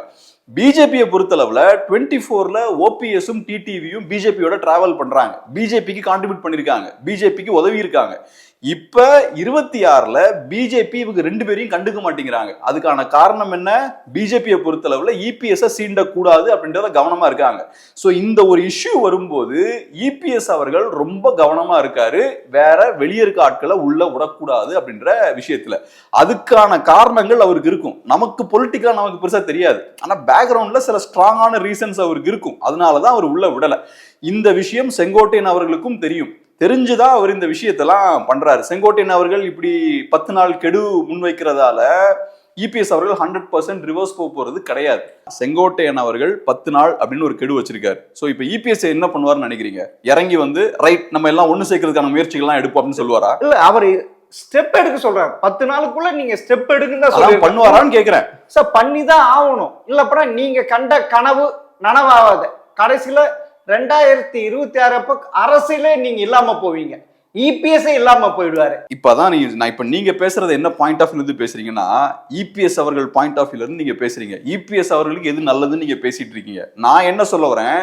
பிஜேபியை பொறுத்தளவுல 24ல ஓபிஎஸும் டிடிவியும் பிஜேபியோட டிராவல் பண்றாங்க, பிஜேபிக்கு கான்ட்ரிபியூட் பண்ணிருக்காங்க, பிஜேபிக்கு உதவி இருக்காங்க. இப்ப 26ல பிஜேபி இவங்க ரெண்டு பேரையும் கண்டுக்க மாட்டேங்கிறாங்க. அதுக்கான காரணம் என்ன? பிஜேபியை பொறுத்தளவுல இபிஎஸ் சீண்டக்கூடாது அப்படின்றத கவனமா இருக்காங்க. சோ இந்த ஒரு இஷ்யூ வரும்போது இபிஎஸ் அவர்கள் ரொம்ப கவனமா இருக்காரு, வேற வெளியே இருக்க ஆட்களை உள்ள விடக்கூடாது அப்படின்ற விஷயத்துல. அதுக்கான காரணங்கள் அவருக்கு இருக்கும். நமக்கு பொலிட்டிக்கலா நமக்கு பெருசா தெரியாது, ஆனா பேக்ரவுண்ட்ல சில ஸ்ட்ராங்கான ரீசன்ஸ் அவருக்கு இருக்கும். அதனாலதான் அவர் உள்ள விடல. இந்த விஷயம் செங்கோட்டையன் அவர்களுக்கும் தெரியும். தெரிஞ்சுதான் அவர் இந்த விஷயத்தெல்லாம் பண்றாரு. செங்கோட்டையன் அவர்கள் இப்படி 10 நாள் கெடு முன்வைக்கிறதால இபிஎஸ் அவர்கள் 100% ரிவர்ஸ் போறது கிடையாது. செங்கோட்டையன் அவர்கள் 10 நாள் அப்படின்னு ஒரு கெடு வச்சிருக்காரு. சோ இப்ப இபிஎஸ் என்ன பண்ணுவார்னு நினைக்கிறீங்க? இறங்கி வந்து ரைட் நம்ம எல்லாம் ஒண்ணு சேர்க்கறதுக்கான முயற்சிகள்லாம் எடுப்போம் அப்படின்னு சொல்லுவாரா? இல்ல, அவரு ஸ்டெப் எடுக்க சொல்றாரு. 10 நாளுக்குள்ள நீங்க ஸ்டெப் எடுக்குன்னு தான் சொல்றாரு. பண்ணுவாரான்னு கேக்குறேன். சார் பண்ணிதான் ஆகணும், இல்லப்பா நீங்க கண்ட கனவு நனவாகாது. கடைசியில 2026 அப்ப அரசியலே நீங்க இல்லாம போவீங்க, இபிஎஸ் இல்லாம போயிடுவாரு. இப்பதான் நீங்க பேசுறது என்ன பாயிண்ட் ஆஃப் இருந்து பேசுறீங்கன்னா, இபிஎஸ் அவர்கள் பாயிண்ட் ஆஃப் இருந்து நீங்க பேசுறீங்க. இபிஎஸ் அவர்களுக்கு எது நல்லதுன்னு நீங்க பேசிட்டு இருக்கீங்க. நான் என்ன சொல்ல வரேன்,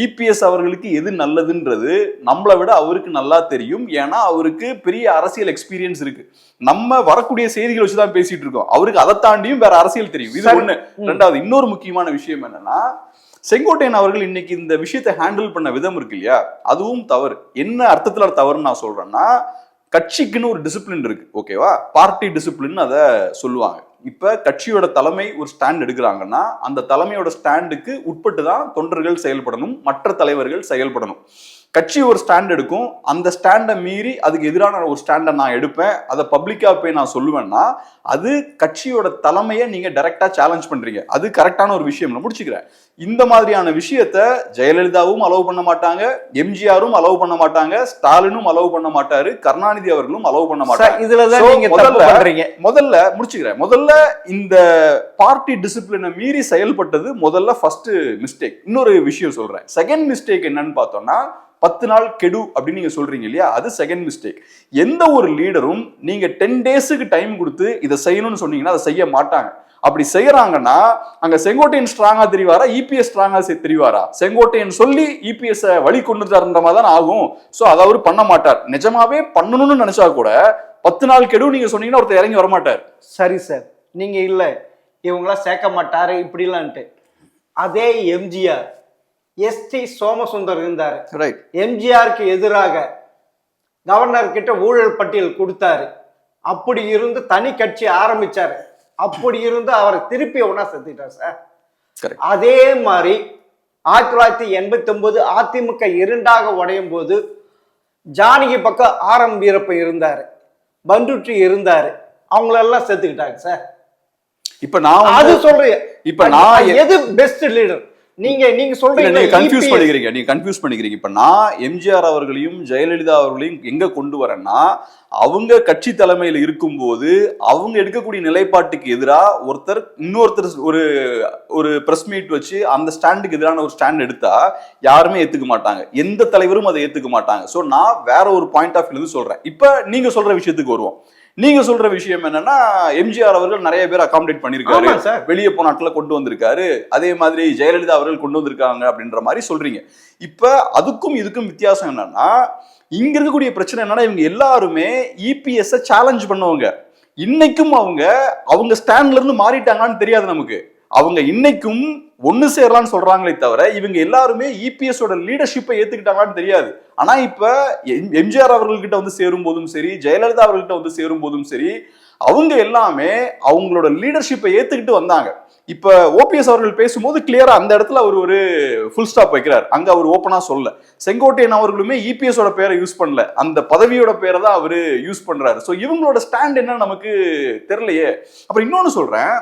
இபிஎஸ் அவர்களுக்கு எது நல்லதுன்றது நம்மளை விட அவருக்கு நல்லா தெரியும். ஏன்னா அவருக்கு பெரிய அரசியல் எக்ஸ்பீரியன்ஸ் இருக்கு. நம்ம வரக்கூடிய செய்திகள் வச்சுதான் பேசிட்டு இருக்கோம். அவருக்கு அதை தாண்டியும் வேற அரசியல் தெரியும். இது ஒண்ணு. ரெண்டாவது இன்னொரு முக்கியமான விஷயம் என்னன்னா, செங்கோட்டையன் அவர்கள் இன்னைக்கு இந்த விஷயத்தை ஹேண்டில் பண்ண விதம் இருக்கு இல்லையா, அதுவும் தவறு. என்ன அர்த்தத்துல தவறுன்னு நான் சொல்றேன்னா, கட்சிக்குன்னு ஒரு டிசிப்ளின் இருக்கு, ஓகேவா? பார்ட்டி டிசிப்ளின் அதை சொல்லுவாங்க. இப்ப கட்சியோட தலைமை ஒரு ஸ்டாண்ட் எடுக்கிறாங்கன்னா அந்த தலைமையோட ஸ்டாண்டுக்கு உட்பட்டு தான் தொண்டர்கள் செயல்படணும், மற்ற தலைவர்கள் செயல்படணும். கட்சி ஒரு ஸ்டாண்ட் எடுக்கும், அந்த ஸ்டாண்டை மீறி அதுக்கு எதிரான ஒரு ஸ்டாண்டை நான் எடுப்பேன், அதை பப்ளிக்கா போய் நான் சொல்லுவேன்னா அது கட்சியோட தலைமையை நீங்க டைரக்டா சேலஞ்ச் பண்றீங்க. அது கரெக்டான ஒரு விஷயம். நான் முடிச்சுக்கிறேன். இந்த மாதிரியான விஷயத்த ஜெயலலிதாவும் அலோவ் பண்ண மாட்டாங்க, எம்ஜிஆரும் அலோவ் பண்ண மாட்டாங்க, ஸ்டாலினும் அலோவ் பண்ண மாட்டாரு, கருணாநிதி அவர்களும் அலோவ் பண்ண மாட்டாங்க. முதல்ல முடிச்சுக்கிறேன். முதல்ல இந்த பார்ட்டி டிசிப்ளினை மீறி செயல்பட்டது முதல்ல ஃபர்ஸ்ட் மிஸ்டேக். இன்னொரு விஷயம் சொல்றேன். செகண்ட் மிஸ்டேக் என்னன்னு பார்த்தோம்னா, 10 நாள் கெடு அப்படின்னு நீங்க சொல்றீங்க இல்லையா, அது செகண்ட் மிஸ்டேக். எந்த ஒரு லீடரும் நீங்க 10 டேஸுக்கு டைம் கொடுத்து இதை செய்யணும்னு சொன்னீங்கன்னா அதை செய்ய மாட்டாங்க. அப்படி செய்யறாங்கன்னா அங்க செங்கோட்டையன் ஸ்ட்ராங்கா தெரிவாரா, இபிஎஸ் ஸ்ட்ராங்கா தெரிவாரா? செங்கோட்டையன் சொல்லி இபிஎஸ் வழி கொண்டு தரன்ற மாதிரி தான் ஆகும். சோ அதை அவரு பண்ண மாட்டார். நிஜமாவே பண்ணணும்னு நினைச்சா கூட 10 நாள் கெடு நீங்க சொன்னீங்கன்னா ஒருத்தர் இறங்கி வரமாட்டார். சரி சார், நீங்க இல்ல இவங்களாம் சேர்க்க மாட்டாரு இப்படிலான்ட்டு. அதே எம்ஜிஆர் எஸ்டி சோமசுந்தர் இருந்தாரு, எம்ஜிஆருக்கு எதிராக கவர்னர் கிட்ட ஊழல் பட்டியல் கொடுத்தாரு. அப்படி இருந்து தனி கட்சி ஆரம்பிச்சாரு. அப்படி இருந்து அவரை திருப்பி ஒன்னா செத்துட்டார் சார். அதே மாதிரி 1989 அதிமுக இரண்டாக உடையும் போது ஜானகி பக்கம் ஆரம் வீரப்ப இருந்தாரு, பண்டுற்றி இருந்தாரு, அவங்களெல்லாம் செத்துக்கிட்டாங்க சார். இப்ப நான் அது சொல்றேன். இப்ப நான் எது பெஸ்ட் லீடர்? நீங்க சொல்றீங்க, நீங்க கன்ஃபியூஸ் பண்ணிக்கிறீங்க. நீங்க கன்ஃபியூஸ் பண்ணிக்கிறீங்க. இப்ப நான் எம்ஜிஆர் அவர்களையும் ஜெயலலிதா அவர்களையும் எங்க கொண்டு வரேன்னா, அவங்க கட்சி தலைமையில் இருக்கும்போது அவங்க எடுக்கக்கூடிய நிலைப்பாட்டுக்கு எதிராக இன்னொருத்தர் ஒரு பிரஸ் மீட் வச்சு அந்த ஸ்டாண்டுக்கு எதிரான ஒரு ஸ்டாண்ட் எடுத்தா யாருமே ஏத்துக்க மாட்டாங்க. எந்த தலைவரும் அதை ஏத்துக்க மாட்டாங்க. சோ நான் வேற ஒரு பாயிண்ட் ஆஃப் வியூ சொல்றேன். இப்ப நீங்க சொல்ற விஷயத்துக்கு வருவோம். நீங்க சொல்ற விஷயம் என்னன்னா, எம்ஜிஆர் அவர்கள் நிறைய பேர் அகாமடேட் பண்ணிருக்காரு, வெளியே போன நாட்டுல கொண்டு வந்திருக்காரு, அதே மாதிரி ஜெயலலிதா அவர்கள் கொண்டு வந்திருக்காங்க அப்படின்ற மாதிரி சொல்றீங்க. இப்ப அதுக்கும் இதுக்கும் வித்தியாசம் என்னன்னா, இங்க இருக்கக்கூடிய பிரச்சனை என்னன்னா, இவங்க எல்லாருமே இபிஎஸ் சேலஞ்ச் பண்ணுவாங்க. இன்னைக்கும் அவங்க ஸ்டாண்ட்ல இருந்து மாறிட்டாங்கன்னு தெரியாது நமக்கு. அவங்க இன்னைக்கும் ஒன்னு சேரலாம்னு சொல்றாங்களே தவிர இவங்க எல்லாருமே இபிஎஸ் ஓட லீடர்ஷிப்பை ஏத்துக்கிட்டாங்கன்னு தெரியாது. ஆனா இப்ப எம்ஜிஆர் அவர்கள்கிட்ட வந்து சேரும் போதும் சரி, ஜெயலலிதா அவர்கள்கிட்ட வந்து சேரும் போதும் சரி, அவங்க எல்லாமே அவங்களோட லீடர்ஷிப்பை ஏத்துக்கிட்டு வந்தாங்க. இப்ப ஓபிஎஸ் அவர்கள் பேசும்போது கிளியரா அந்த இடத்துல அவர் ஒரு ஃபுல் ஸ்டாப் வைக்கிறார். அங்க அவர் ஓப்பனா சொல்ல. செங்கோட்டையன் அவர்களுமே இபிஎஸ் ஓட பேரை யூஸ் பண்ணல, அந்த பதவியோட பேரை தான் அவரு யூஸ் பண்றாரு. சோ இவங்களோட ஸ்டாண்ட் என்ன நமக்கு தெரியலையே. அப்புறம் இன்னொன்னு சொல்றேன்,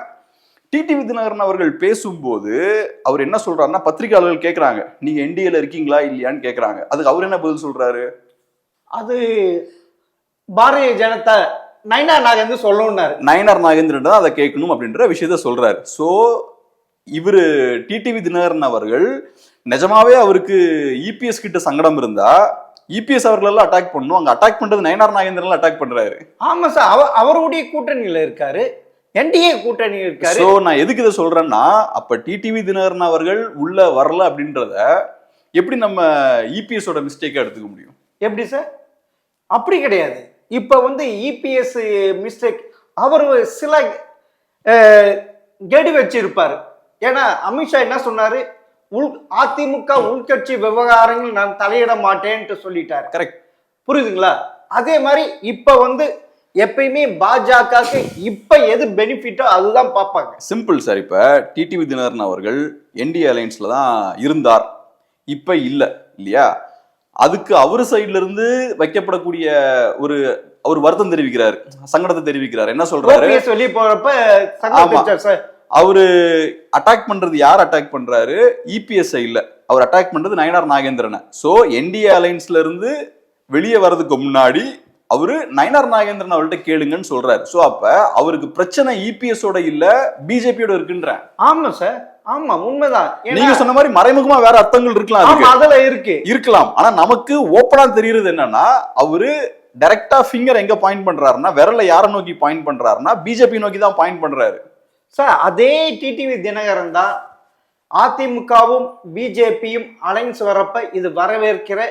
டிடிவி தினகரன் அவர்கள் பேசும்போது அவர் என்ன சொல்றாருன்னா, பத்திரிகையாளர்கள் கேட்கறாங்க நீங்க என்டிஏல இருக்கீங்களா இல்லையான்னு கேட்கறாங்க. அதுக்கு அவர் என்ன பதில் சொல்றாரு? அது பாரதிய ஜனதா நயினார் நாகேந்திரன் சொல்லணும்னாரு. நயினார் நாகேந்திரன் தான் அதை கேட்கணும் அப்படின்ற விஷயத்த சொல்றாரு. சோ இவரு டிடிவி தினகரன் அவர்கள் நிஜமாவே அவருக்கு இபிஎஸ் கிட்ட சங்கடம் இருந்தா இபிஎஸ் அவர்கள் அட்டாக் பண்ணும். அங்க அட்டாக் பண்றது நயினார் நாகேந்திரன் அட்டாக் பண்றாரு. ஆமா சார், அவருடைய கூட்டணியில இருக்காரு, என்டிஏ கூட்டணி இருக்காரு. சோ நான் எதுக்கு இதை சொல்றேன்னா, அப்ப டிடிவி தினகரன் அவர்கள் உள்ள வரல அப்படின்றத எப்படி நம்ம இபிஎஸ் ஓட மிஸ்டேக்கா எடுத்துக்க முடியும்? எப்படி சார்? அப்படி கிடையாது. இப்ப வந்து இபிஎஸ் மிஸ்டேக் அவர் சில கெடு வச்சிருப்பாரு. ஏன்னா அமித்ஷா என்ன சொன்னாரு, அதிமுக உள்கட்சி விவகாரங்கள் நான் தலையிட மாட்டேன்ட்டு சொல்லிட்டாரு. கரெக்ட், புரியுதுங்களா? அதே மாதிரி இப்ப வந்து எப்பயுமே பாஜகவுக்கு இப்ப எது பெனிஃபிட்டோ அதுதான் பார்ப்பாங்க. Simple sir. இப்ப டிடிவி தினகரன் அவர்கள் என்டிஏ அலையன்ஸ்ல தான் இருந்தார், இப்ப இல்லையா? அதுக்கு அவரு சைட்ல இருந்து வைக்கப்படக்கூடிய ஒரு வருத்தம் தெரிவிக்கிறாரு, சங்கடத்தை தெரிவிக்கிறார். என்ன சொல்றாரு? வெளியே போறப்ப அவரு அட்டாக் பண்றது யார் அட்டாக் பண்றாரு? இபிஎஸ் இல்ல, அவர் அட்டாக் பண்றது நயினார் நாகேந்திரனை. சோ என்டிஏ அலையன்ஸ்ல இருந்து வெளியே வர்றதுக்கு முன்னாடி அவரு நயினார் நாகேந்திரன் அவர்கிட்ட கேளுங்கன்னு சொல்றாரு. சோ அப்ப அவருக்கு பிரச்சனை இபிஎஸ் ஓட இல்ல, பிஜேபியோட இருக்குன்ற. ஆமா சார், ஆமா உண்மைதான். நீங்க சொன்ன மாதிரி மறைமுகமா வேற அர்த்தங்கள் இருக்கலாம், அதுல இருக்கலாம். ஆனா நமக்கு ஓப்பனா தெரியுது என்னன்னா, அவரு டைரக்டா ஃபிங்கர் எங்க பாயிண்ட் பண்றாருன்னா, விரல யாரை நோக்கி பாயிண்ட் பண்றாருன்னா பிஜேபி நோக்கி தான் பாயிண்ட் பண்றாரு. சார் அதே டிடிவி தினகரன் தான் அதிமுகவும் பிஜேபியும் அலைன்ஸ் வரப்ப இது வரவேற்கிற,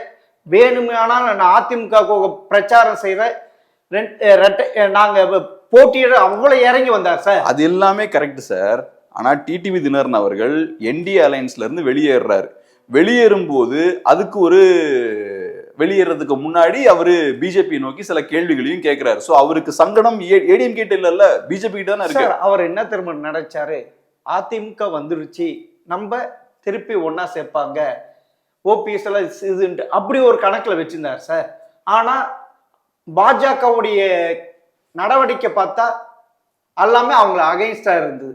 வேணுமானால் நான் அதிமுக பிரச்சாரம் செய்யற, நாங்க போட்டியிட அவ்வளவு இறங்கி வந்தார் சார். அது எல்லாமே கரெக்ட் சார். ஆனா டிடிவி தினகரன் அவர்கள் என்டிஏ அலையன்ஸ்ல இருந்து வெளியேறாரு. வெளியேறும் போது அதுக்கு வெளியேறதுக்கு முன்னாடி அவரு பிஜேபி நோக்கி சில கேள்விகளையும் கேட்கிறாரு. சோ அவருக்கு சங்கடம் ஏடிஎம் கிட்ட இல்ல, பிஜேபி கிட்ட தானே இருக்கு. அவர் என்ன திரும்ப நினைச்சாரு, அதிமுக வந்துருச்சு, நம்ம திருப்பி ஒன்னா சேர்ப்பாங்க, ஓபிஎஸ் எல்லாம் இதுன்ட்டு அப்படி ஒரு கணக்குல வச்சிருந்தார் சார். ஆனா பாஜகவுடைய நடவடிக்கை பார்த்தா எல்லாமே அவங்கள அகைன்ஸ்டா இருந்தது.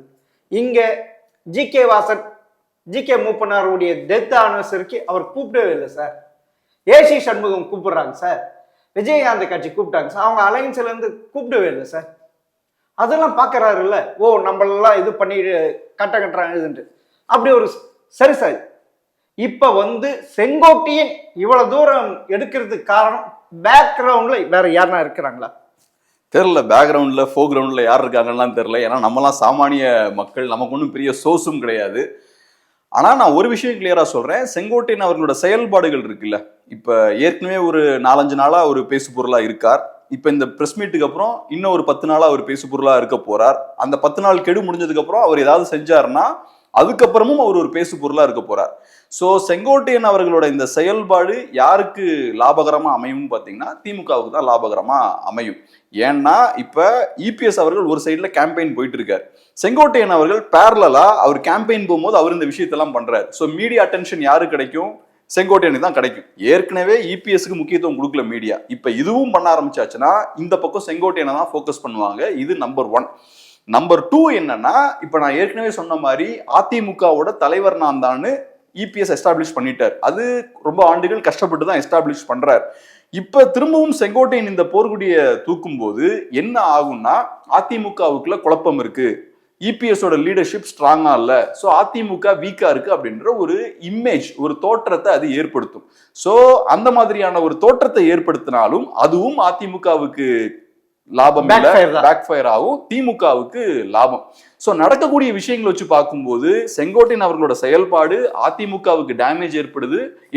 இங்க ஜி.கே. வாசன், ஜி.கே. மூப்பனாருடைய டெத் ஆனிவர்சரிக்கு அவர் கூப்பிடவே இல்லை சார். ஏசி சண்முகம் கூப்பிடுறாங்க சார், விஜயகாந்த் கட்சி கூப்பிட்டாங்க சார், அவங்க அலையன்ஸ்ல இருந்து கூப்பிடவே இல்லை சார். அதெல்லாம் பாக்குறாரு இல்ல, ஓ நம்மளெல்லாம் இது பண்ணி கட்டுறாங்க இதுன்ட்டு அப்படி ஒரு. சரி சார், இப்ப வந்து செங்கோட்டையன் இவ்வளவு தூரம் எடுக்கிறதுக்கு காரணம் பேக்ரவுண்ட்ல வேற யாருன்னா இருக்கிறாங்களா? தெரியல, பேக்ரவுண்ட்ல ஃபோர்கிரவுண்ட்ல யார் இருக்காங்கலாம் தெரியல. ஏன்னா நம்மலாம் சாமானிய மக்கள், நமக்கு ஒன்றும் பெரிய சோர்ஸும் கிடையாது. ஆனா நான் ஒரு விஷயம் கிளியரா சொல்றேன், செங்கோட்டையன் அவர்களோட செயல்பாடுகள் இருக்குல்ல, இப்ப ஏற்கனவே ஒரு 4-5 நாளா ஒரு பேசு பொருளா இருக்கார். இப்ப இந்த பிரஸ் மீட்டுக்கு அப்புறம் இன்னும் ஒரு 10 நாளா அவர் பேசு பொருளா இருக்க போறார். அந்த 10 நாள் கெடு முடிஞ்சதுக்கு அப்புறம் அவர் ஏதாவது செஞ்சாருன்னா அதுக்கப்புறமும் அவர் ஒரு பேசு பொருளா இருக்க போறார். சோ செங்கோட்டையன் அவர்களோட இந்த செயல்பாடு யாருக்கு லாபகரமா அமையும் பாத்தீங்கன்னா திமுகவுக்கு தான் லாபகரமா அமையும். ஏன்னா இப்ப இபிஎஸ் அவர்கள் ஒரு சைட்ல கேம்பெயின் போயிட்டு இருக்காரு, செங்கோட்டையன் அவர்கள் பேரலா அவர் கேம்பெயின் போகும்போது அவர் இந்த விஷயத்தெல்லாம் பண்றாரு. சோ மீடியா அட்டென்ஷன் யாருக்கு கிடைக்கும்? செங்கோட்டையனுக்கு தான் கிடைக்கும். ஏற்கனவே இபிஎஸ்க்கு முக்கியத்துவம் கொடுக்கல மீடியா, இப்ப இதுவும் பண்ண ஆரம்பிச்சாச்சுன்னா இந்த பக்கம் செங்கோட்டையனை தான் ஃபோக்கஸ் பண்ணுவாங்க. இது நம்பர் 1. நம்பர் 2 என்னன்னா, இப்ப நான் ஏற்கனவே சொன்ன மாதிரி அதிமுகவோட தலைவர் நான் தான் இபிஎஸ் எஸ்டாப்ளிஷ் பண்ணிட்டார். அது ரொம்ப ஆண்டுகள் கஷ்டப்பட்டு தான் எஸ்டாப்ளிஷ் பண்றார். இப்ப திரும்பவும் செங்கோட்டையன் இந்த போர்க்குடியை தூக்கும் போது என்ன ஆகும்னா, அதிமுகவுக்குள்ள குழப்பம் இருக்கு, இபிஎஸோட லீடர்ஷிப் ஸ்ட்ராங்கா இல்ல, சோ அதிமுக வீக்கா இருக்கு அப்படின்ற ஒரு இமேஜ், ஒரு தோற்றத்தை அது ஏற்படுத்தும். சோ அந்த மாதிரியான ஒரு தோற்றத்தை ஏற்படுத்தினாலும் அதுவும் அதிமுகவுக்கு லாபம் இல்ல, பேக்ஃபயர் ஆகும், திமுகவுக்கு லாபம். சோ நடக்கக்கூடிய விஷயங்களை வச்சு பார்க்கும்போது செங்கோட்டையன் அவர்களோட செயல்பாடு அதிமுகவுக்கு டேமேஜ்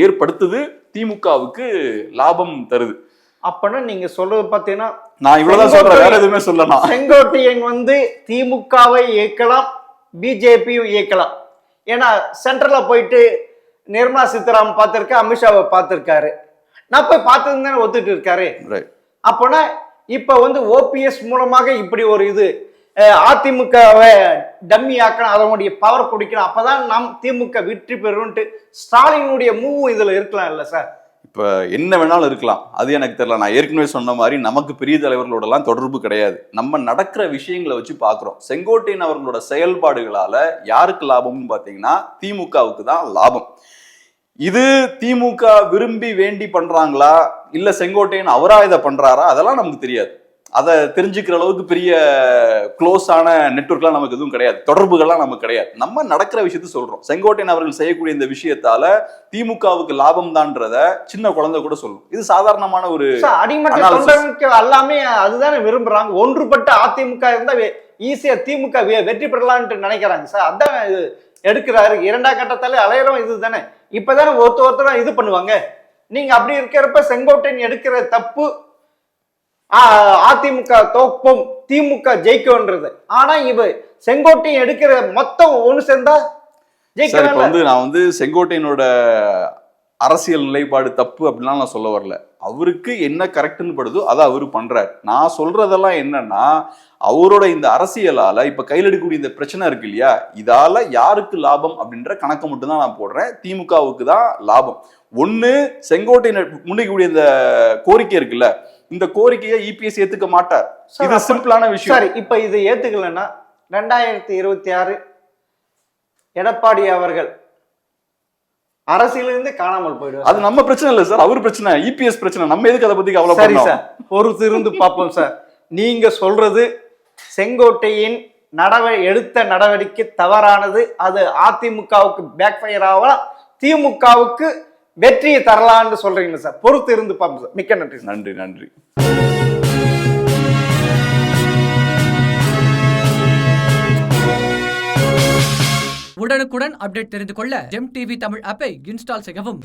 ஏற்படுத்துது, திமுகவுக்கு லாபம் தருது. அப்பனா நீங்க சொல்றது பாத்தீங்கன்னா, நான் இவ்வளவுதான் சொல்றேன், வேற எதுவுமே சொல்லலாம். செங்கோட்டையன் வந்து திமுகவை இயக்கலாம், பிஜேபியும் இயக்கலாம். ஏன்னா சென்ட்ரல்ல போயிட்டு நிர்மலா சீதாராமன் பார்த்திருக்காரு, அமித்ஷாவை பார்த்திருக்காரு, நான் போய் பார்த்ததுன்னு ஒத்துட்டு இருக்காரு. அப்பனா இப்ப வந்து ஓபிஎஸ் மூலமாக இப்படி ஒரு இது அதிமுகவை டம்மி ஆக்கணும், அதனுடைய பவர் குடிக்கணும், அப்பதான் நம் திமுக வெற்றி பெறும்ட்டு ஸ்டாலினுடைய மூவ் இதுல இருக்கலாம் இல்ல சார்? இப்ப என்ன வேணாலும் இருக்கலாம், அது எனக்கு தெரியல. நான் ஏற்கனவே சொன்ன மாதிரி நமக்கு பெரிய தலைவர்களோட எல்லாம் தொடர்பு கிடையாது. நம்ம நடக்கிற விஷயங்களை வச்சு பாக்குறோம். செங்கோட்டையன் அவர்களோட செயல்பாடுகளால யாருக்கு லாபம்னு பாத்தீங்கன்னா திமுகவுக்கு தான் லாபம். இது திமுக விரும்பி வேண்டி பண்றாங்களா இல்ல செங்கோட்டையன் அவரா இதை பண்றாரா அதெல்லாம் நமக்கு தெரியாது. அதை தெரிஞ்சுக்கிற அளவுக்கு பெரிய க்ளோஸான நெட்வொர்க்லாம் நமக்கு எதுவும் கிடையாது, தொடர்புகள்லாம் நமக்கு கிடையாது. நம்ம நடக்கிற விஷயத்த சொல்றோம். செங்கோட்டையன் அவர்கள் செய்யக்கூடிய இந்த விஷயத்தால திமுகவுக்கு லாபம் தான்றத சின்ன குழந்தை கூட சொல்லும். இது சாதாரணமான ஒரு அடிமட்ட எல்லாமே அதுதானே விரும்புறாங்க. ஒன்றுபட்ட அதிமுக இருந்தா ஈஸியா திமுக வெற்றி பெறலாம்னு நினைக்கிறாங்க சார். அதான் இது எடுக்கிறாரு. 2ஆம் கட்டத்தாலே அலையறோம் இதுதானே. இப்பதானே ஒருத்தர் இது பண்ணுவாங்க. நீங்க அப்படி இருக்கிறப்ப செங்கோட்டையன் எடுக்கிற தப்பு அதிமுக தோப்போம், திமுக ஜெயிக்கும்ன்றது. ஆனா இவ செங்கோட்டையன் எடுக்கிற மொத்தம் ஒண்ணு சேர்ந்தா ஜெயிக்க. நான் வந்து செங்கோட்டையனோட அரசியல் நிலைப்பாடு தப்பு அப்படின்லாம் நான் சொல்ல வரல. அவருக்கு என்ன கரெக்ட்னு படுதோ அதை அவரு பண்றாரு. நான் சொல்றதெல்லாம் என்னன்னா, அவரோட இந்த அரசியலால இப்ப கையில் எடுக்கக்கூடிய இந்த பிரச்சனை இருக்கு இல்லையா, இதால யாருக்கு லாபம் அப்படின்ற கணக்கு மட்டும் தான் நான் போடுறேன். திமுகவுக்கு தான் லாபம். ஒண்ணு, செங்கோட்டையன் முன்னிக்கக்கூடிய இந்த கோரிக்கை இருக்குல்ல, இந்த கோரிக்கையை இபிஎஸ் ஏத்துக்க மாட்டார். இது சிம்பிளான விஷயம். சரி, இப்ப இது ஏத்துக்கலன்னா 2026 எடப்பாடி அவர்கள் அரசியலிருந்து காணாமல் போயிடுவார். அது நம்ம பிரச்சனை இல்ல சார், அவர் பிரச்சனை, இபிஎஸ் பிரச்சனை. நம்ம எதுக்கு அதை பத்தி கவலை? சரி சார், பொறுத்து இருந்து பார்ப்போம் சார். நீங்க சொல்றது செங்கோட்டையின் எடுத்த நடவடிக்கை தவறானது, அது அதிமுகவுக்கு பேக்ஃபயர் ஆகலாம், திமுகவுக்கு வெற்றியை தரலான்னு சொல்றீங்க சார். பொறுத்து இருந்து பார்ப்போம் சார். மிக்க நன்றி. நன்றி நன்றி. உடனுக்குடன் அப்டேட் தெரிந்து கொள்ள ஜெம் டிவி தமிழ் ஆப்பை இன்ஸ்டால் செய்யவும்.